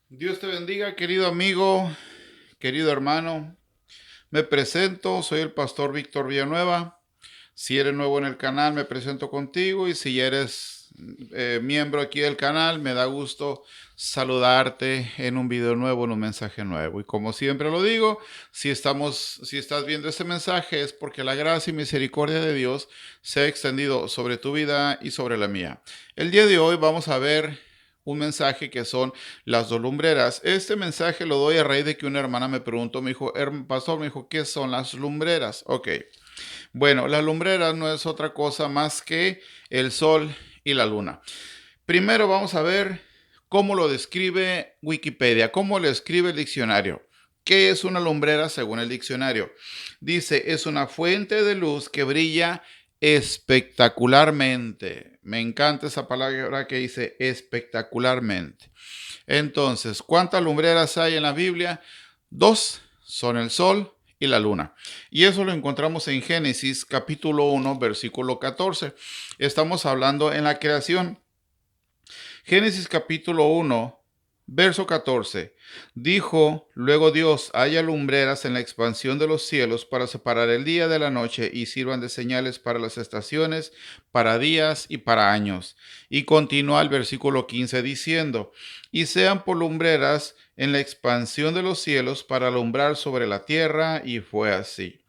Dios te bendiga, querido amigo, querido hermano. Me presento, soy el pastor Víctor Villanueva. Si eres nuevo en el canal, me presento contigo y si ya eres miembro aquí del canal, me da gusto saludarte en un video nuevo, en un mensaje nuevo. Y como siempre lo digo, si estás viendo este mensaje es porque la gracia y misericordia de Dios se ha extendido sobre tu vida y sobre la mía. El día de hoy vamos a ver un mensaje que son las dos lumbreras. Este mensaje lo doy a raíz de que una hermana me preguntó, me dijo, pastor, me dijo, ¿qué son las lumbreras? Ok. Bueno, la lumbrera no es otra cosa más que el sol y la luna. Primero vamos a ver cómo lo describe Wikipedia, cómo lo escribe el diccionario. ¿Qué es una lumbrera según el diccionario? Dice, es una fuente de luz que brilla espectacularmente. Me encanta esa palabra que dice espectacularmente. Entonces, ¿cuántas lumbreras hay en la Biblia? Dos son el sol y la luna. Y eso lo encontramos en Génesis capítulo 1, versículo 14. Estamos hablando en la creación. Génesis capítulo 1, verso 14. Dijo luego Dios, haya lumbreras en la expansión de los cielos para separar el día de la noche y sirvan de señales para las estaciones, para días y para años. Y continúa el versículo 15 diciendo, y sean por lumbreras en la expansión de los cielos para alumbrar sobre la tierra, y fue así.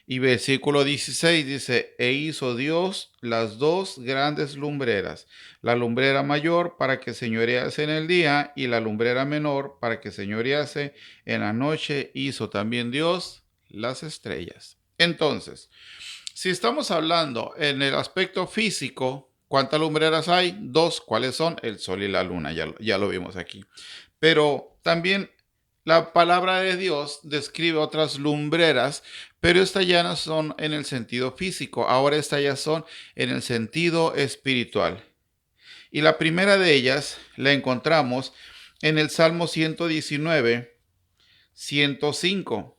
Y versículo 16 dice, e hizo Dios las dos grandes lumbreras, la lumbrera mayor para que señorease en el día y la lumbrera menor para que señorease en la noche. Hizo también Dios las estrellas. Entonces, si estamos hablando en el aspecto físico, ¿cuántas lumbreras hay? Dos. ¿Cuáles son? El sol y la luna, ya lo vimos aquí. Pero también la palabra de Dios describe otras lumbreras, pero estas ya no son en el sentido físico, ahora estas ya son en el sentido espiritual. Y la primera de ellas la encontramos en el Salmo 119, 105.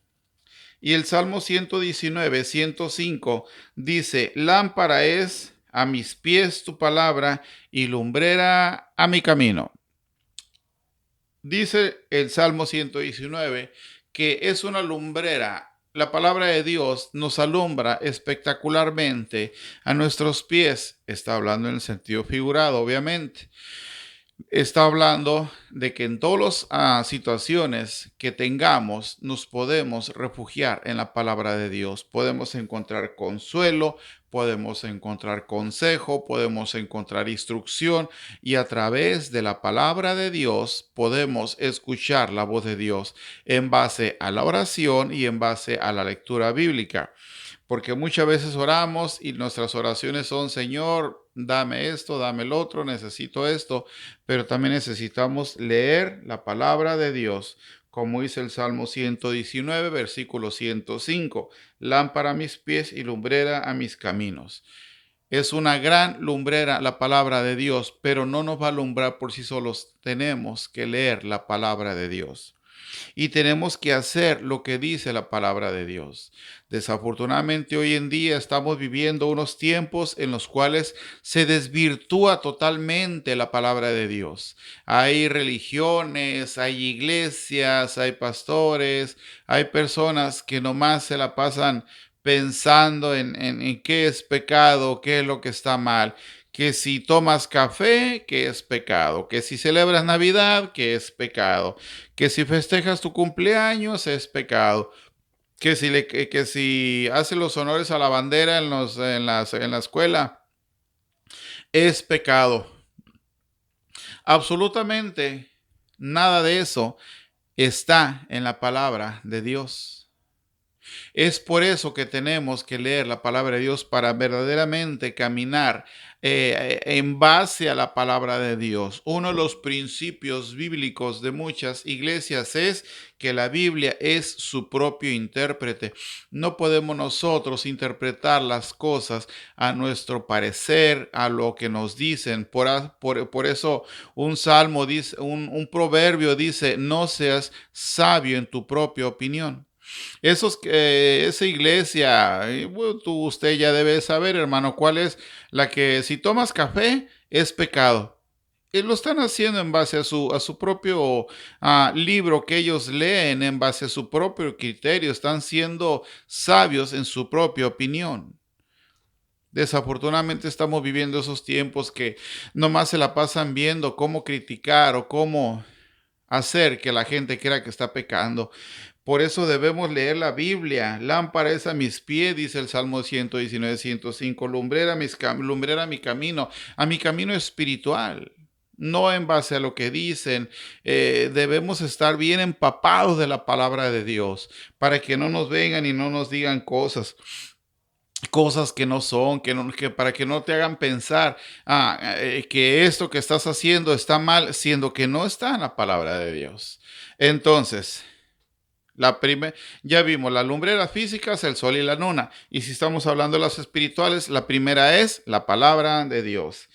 Y el Salmo 119, 105 dice, lámpara es a mis pies tu palabra y lumbrera a mi camino. Dice el Salmo 119 que es una lumbrera. La palabra de Dios nos alumbra espectacularmente a nuestros pies. Está hablando en el sentido figurado, obviamente. Está hablando de que en todas las situaciones que tengamos nos podemos refugiar en la palabra de Dios. Podemos encontrar consuelo, podemos encontrar consejo, podemos encontrar instrucción y a través de la palabra de Dios podemos escuchar la voz de Dios en base a la oración y en base a la lectura bíblica. Porque muchas veces oramos y nuestras oraciones son, Señor, dame esto, dame el otro, necesito esto, pero también necesitamos leer la palabra de Dios, como dice el Salmo 119, versículo 105, lámpara a mis pies y lumbrera a mis caminos. Es una gran lumbrera la palabra de Dios, pero no nos va a alumbrar por sí solos. Tenemos que leer la palabra de Dios y tenemos que hacer lo que dice la palabra de Dios. Desafortunadamente hoy en día estamos viviendo unos tiempos en los cuales se desvirtúa totalmente la palabra de Dios. Hay religiones, hay iglesias, hay pastores, hay personas que nomás se la pasan pensando en qué es pecado, qué es lo que está mal, que si tomas café, que es pecado, que si celebras Navidad, que es pecado, que si festejas tu cumpleaños, es pecado, que si haces los honores a la bandera en la escuela, es pecado. Absolutamente nada de eso está en la palabra de Dios. Es por eso que tenemos que leer la palabra de Dios para verdaderamente caminar en base a la palabra de Dios. Uno de los principios bíblicos de muchas iglesias es que la Biblia es su propio intérprete. No podemos nosotros interpretar las cosas a nuestro parecer, a lo que nos dicen. Por eso un salmo dice, un proverbio dice, no seas sabio en tu propia opinión. Esa iglesia, bueno, usted ya debe saber, hermano, cuál es la que si tomas café es pecado. Lo están haciendo en base a su propio libro que ellos leen, en base a su propio criterio. Están siendo sabios en su propia opinión. Desafortunadamente estamos viviendo esos tiempos que nomás se la pasan viendo cómo criticar o cómo hacer que la gente crea que está pecando. Por eso debemos leer la Biblia. Lámpara es a mis pies, dice el Salmo 119, 105. Lumbrera a mi camino espiritual. No en base a lo que dicen. Debemos estar bien empapados de la palabra de Dios para que no nos vengan y no nos digan cosas que no son, que para que no te hagan pensar que esto que estás haciendo está mal, siendo que no está en la palabra de Dios. Entonces, ya vimos, la lumbrera física es el sol y la luna. Y si estamos hablando de las espirituales, la primera es la palabra de Dios.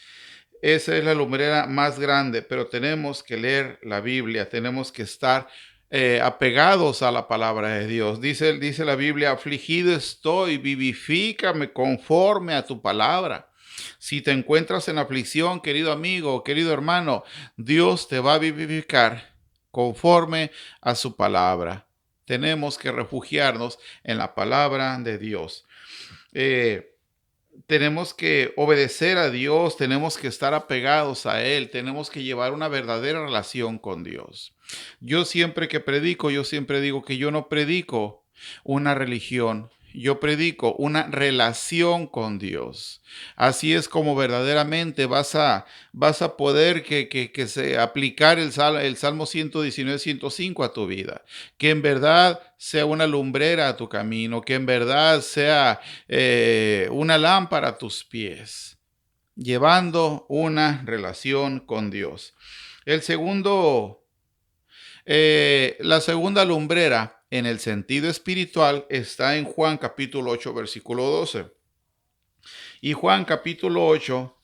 Esa es la lumbrera más grande, pero tenemos que leer la Biblia, tenemos que estar apegados a la palabra de Dios. Dice la Biblia, afligido estoy, vivifícame conforme a tu palabra. Si te encuentras en aflicción, querido amigo, querido hermano, Dios te va a vivificar conforme a su palabra. Tenemos que refugiarnos en la palabra de Dios. Tenemos que obedecer a Dios, tenemos que estar apegados a Él, tenemos que llevar una verdadera relación con Dios. Yo siempre que predico, yo siempre digo que yo no predico una religión, yo predico una relación con Dios. Así es como verdaderamente vas a poder que se aplicar el Salmo 119, 105 a tu vida. Que en verdad sea una lumbrera a tu camino, que en verdad sea una lámpara a tus pies, llevando una relación con Dios. El segundo, la segunda lumbrera en el sentido espiritual está en Juan capítulo 8, versículo 12. Y Juan capítulo 8,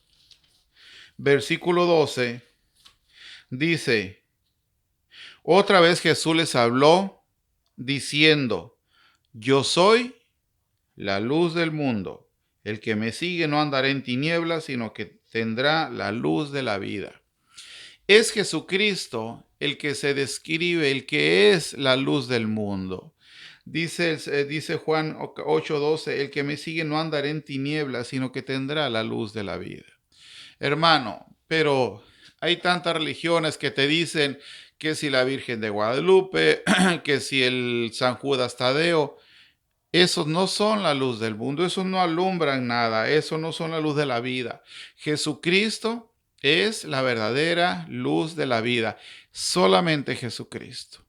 versículo 12 dice, otra vez Jesús les habló diciendo, yo soy la luz del mundo. El que me sigue no andará en tinieblas, sino que tendrá la luz de la vida. Es Jesucristo el que se describe, el que es la luz del mundo. Dice Juan 8:12, el que me sigue no andará en tinieblas, sino que tendrá la luz de la vida. Hermano, pero hay tantas religiones que te dicen que si la Virgen de Guadalupe, que si el San Judas Tadeo, esos no son la luz del mundo, esos no alumbran nada, esos no son la luz de la vida. Jesucristo es la verdadera luz de la vida, solamente Jesucristo.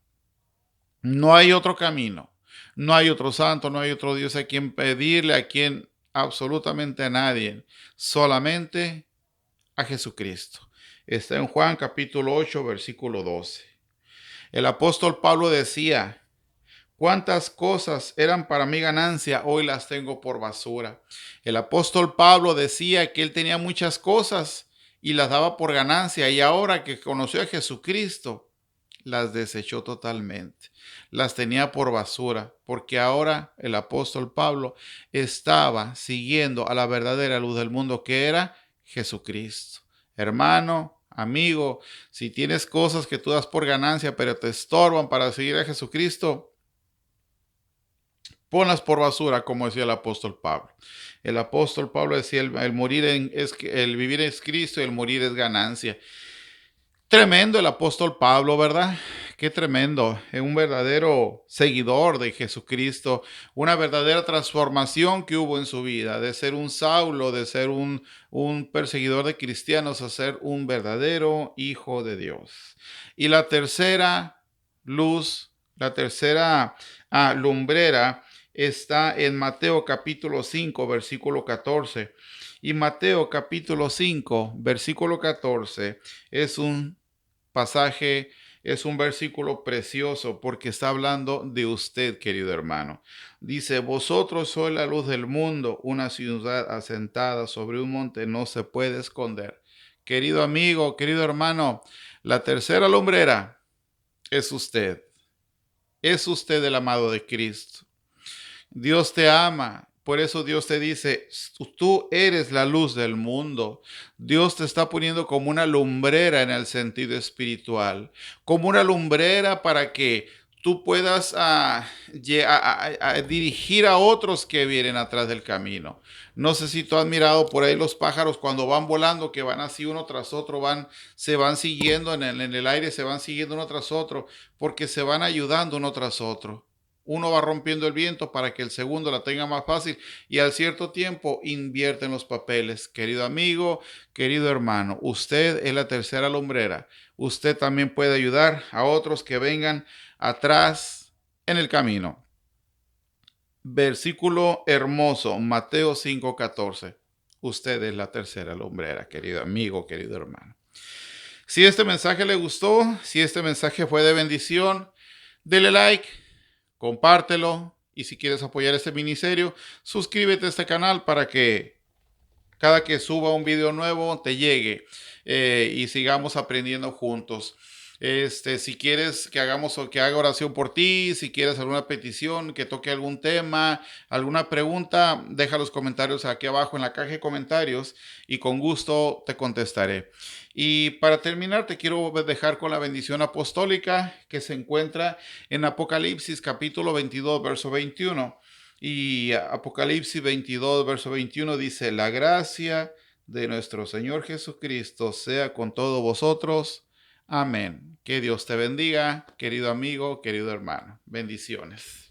No hay otro camino, no hay otro santo, no hay otro Dios a quien pedirle, a quien absolutamente a nadie, solamente a Jesucristo. Está en Juan capítulo 8, versículo 12. El apóstol Pablo decía, cuántas cosas eran para mí ganancia, hoy las tengo por basura. El apóstol Pablo decía que él tenía muchas cosas y las daba por ganancia, y ahora que conoció a Jesucristo, las desechó totalmente. Las tenía por basura, porque ahora el apóstol Pablo estaba siguiendo a la verdadera luz del mundo, que era Jesucristo. Hermano, amigo, si tienes cosas que tú das por ganancia, pero te estorban para seguir a Jesucristo, ponlas por basura, como decía el apóstol Pablo. El apóstol Pablo decía, el vivir es Cristo y el morir es ganancia. Tremendo el apóstol Pablo, ¿verdad? Qué tremendo. Es un verdadero seguidor de Jesucristo, una verdadera transformación que hubo en su vida, de ser un Saulo, de ser un perseguidor de cristianos, a ser un verdadero hijo de Dios. Y la tercera luz, la tercera lumbrera, está en Mateo capítulo 5, versículo 14. Y Mateo capítulo 5, versículo 14 es un pasaje, es un versículo precioso porque está hablando de usted, querido hermano. Dice, vosotros sois la luz del mundo, una ciudad asentada sobre un monte no se puede esconder. Querido amigo, querido hermano, la tercera lumbrera es usted. Es usted el amado de Cristo. Dios te ama, Por eso Dios te dice, tú eres la luz del mundo. Dios te está poniendo como una lumbrera en el sentido espiritual, como una lumbrera para que tú puedas dirigir a otros que vienen atrás del camino. No sé si tú has mirado por ahí los pájaros cuando van volando, que van así uno tras otro, se van siguiendo en el aire, se van siguiendo uno tras otro, porque se van ayudando uno tras otro. Uno va rompiendo el viento para que el segundo la tenga más fácil y al cierto tiempo invierten los papeles. Querido amigo, querido hermano, usted es la tercera lumbrera. Usted también puede ayudar a otros que vengan atrás en el camino. Versículo hermoso, Mateo 5:14. Usted es la tercera lumbrera, querido amigo, querido hermano. Si este mensaje le gustó, si este mensaje fue de bendición, dele like, compártelo y si quieres apoyar este ministerio, suscríbete a este canal para que cada que suba un video nuevo te llegue y sigamos aprendiendo juntos. Si quieres que hagamos o que haga oración por ti, si quieres alguna petición, que toque algún tema, alguna pregunta, deja los comentarios aquí abajo en la caja de comentarios y con gusto te contestaré. Y para terminar, te quiero dejar con la bendición apostólica que se encuentra en Apocalipsis capítulo 22, verso 21. Y Apocalipsis 22, verso 21 dice, la gracia de nuestro Señor Jesucristo sea con todos vosotros. Amén. Que Dios te bendiga, querido amigo, querido hermano. Bendiciones.